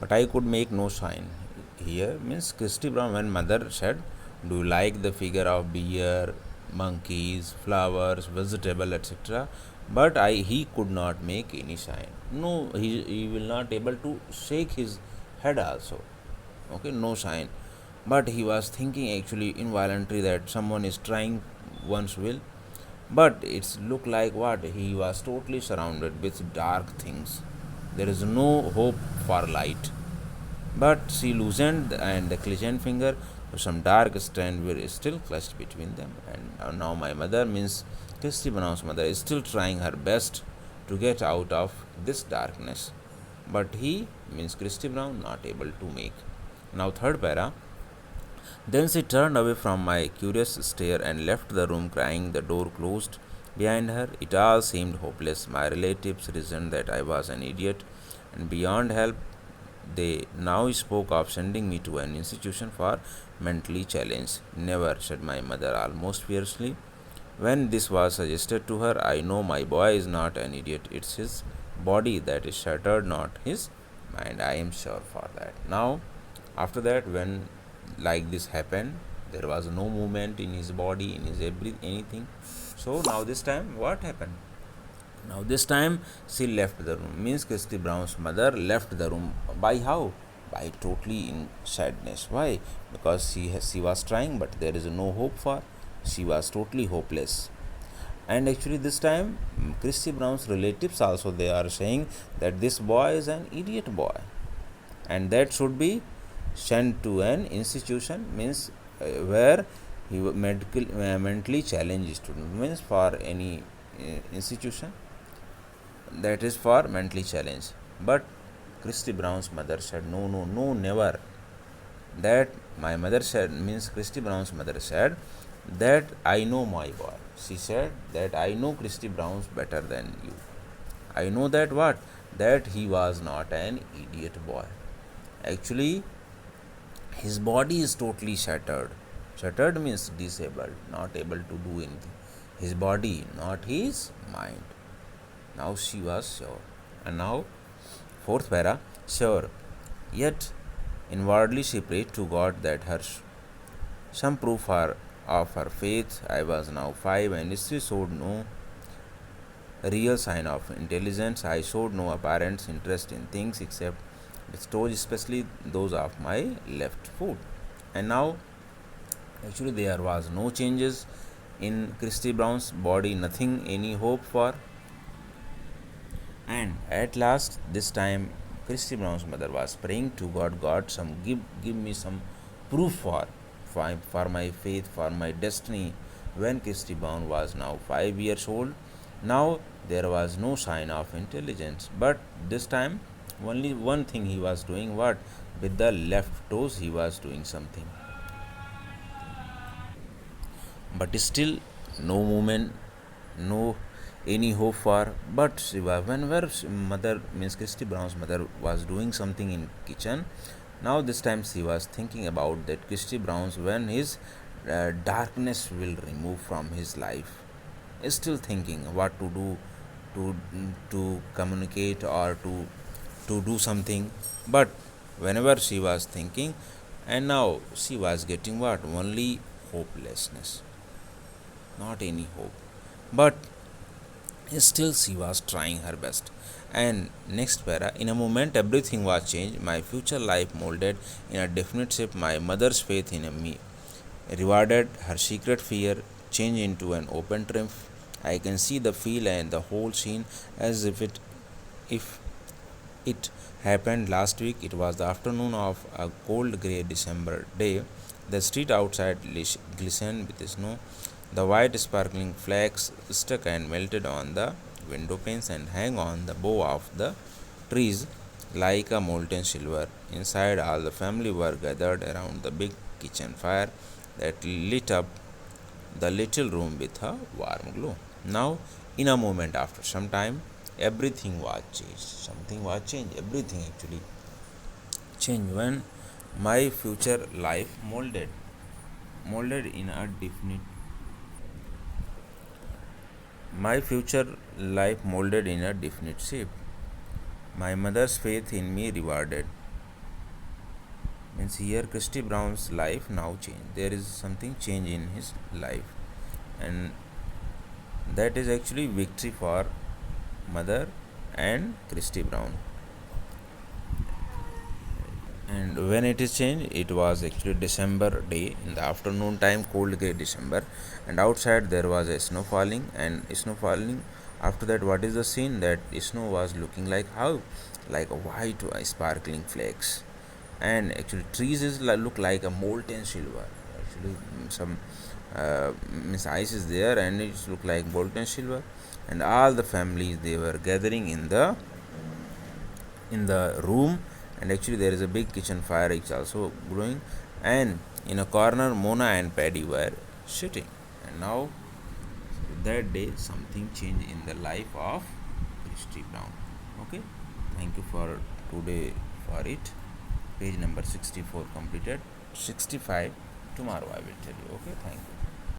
but I could make no sign. Here means Christy Brown when mother said, "Do you like the figure of bear, monkeys, flowers, vegetable, etc.?" But he could not make any sign. No, he will not able to shake his head also. Okay, no sign. But he was thinking actually involuntarily that someone is trying one's will. But it's look like what he was totally surrounded with dark things. There is no hope for light. But she loosened and the clenched finger, some dark strand were still clutched between them. And now my mother means Christy Brown's mother is still trying her best to get out of this darkness. But he means Christy Brown not able to make. Now third para. Then she turned away from my curious stare and left the room crying. The door closed behind her. It all seemed hopeless. My relatives reasoned that I was an idiot, and beyond help, they now spoke of sending me to an institution for mentally challenged. Never, said my mother almost fiercely. When this was suggested to her, I know my boy is not an idiot. It's his body that is shattered, not his mind. I am sure for that. Now, after that, when like this happened, there was no movement in his body, in his anything. So now this time, what happened? Now this time she left the room. Means Christy Brown's mother left the room. By how? By totally in sadness. Why? Because she was trying, but there is no hope for. She was totally hopeless. And actually this time, Christy Brown's relatives also they are saying that this boy is an idiot boy, and that should be sent to an institution. Means where he mentally challenged student, means for any institution that is for mentally challenged. But Christy Brown's mother said, no, no, no, never. That my mother said, means Christy Brown's mother said, that I know my boy. She said that I know Christy Brown's better than you. I know that what? That he was not an idiot boy. Actually, his body is totally shattered. Shattered means disabled, not able to do anything. His body, not his mind. Now she was sure. And now, fourth para, sure. Yet, inwardly she prayed to God that her some proof of her faith. I was now 5 and still showed no real sign of intelligence. I showed no apparent interest in things except the toes, especially those of my left foot. And now, actually, there was no changes in Christy Brown's body, nothing, any hope for. And at last, this time, Christy Brown's mother was praying to God, God, give me some proof for my faith, for my destiny. When Christy Brown was now 5 years old, now there was no sign of intelligence. But this time, only one thing he was doing, what? With the left toes, he was doing something. But still, no movement, no any hope for. But Shiva, whenever mother means Christy Brown's mother was doing something in kitchen, now this time she was thinking about that Christy Brown's when his darkness will remove from his life. Still thinking what to do to to communicate or to do something. But whenever she was thinking, and now she was getting what? Only hopelessness, not any hope. But still, she was trying her best. And next para, in a moment, everything was changed. My future life molded in a definite shape. My mother's faith in me rewarded her secret fear, changed into an open triumph. I can see the feel and the whole scene as if it happened last week. It was the afternoon of a cold grey December day. The street outside glistened with snow. The white sparkling flakes stuck and melted on the window panes and hung on the bough of the trees like a molten silver. Inside, all the family were gathered around the big kitchen fire that lit up the little room with a warm glow. Now, in a moment, after some time, everything was changed. Something was changed. Everything actually changed when my future life molded in a definite my future life molded in a definite shape. My mother's faith in me rewarded. Means here Christy Brown's life now changed. There is something change in his life, and that is actually victory for mother and Christy Brown. And when it is changed, it was actually December day in the afternoon time, cold gray December, and outside there was a snow falling, and snow falling. After that, what is the scene? That snow was looking like how, like a white sparkling flakes, and actually trees is look like a molten silver. Actually, some means ice is there, and it look like molten silver, and all the families they were gathering in the room, and actually there is a big kitchen fire is also glowing, and in a corner Mona and Paddy were sitting. And now that day something changed in the life of Christy Brown. Okay, thank you for today for it. Page number 64 completed. 65 tomorrow I will tell you. Okay, thank you.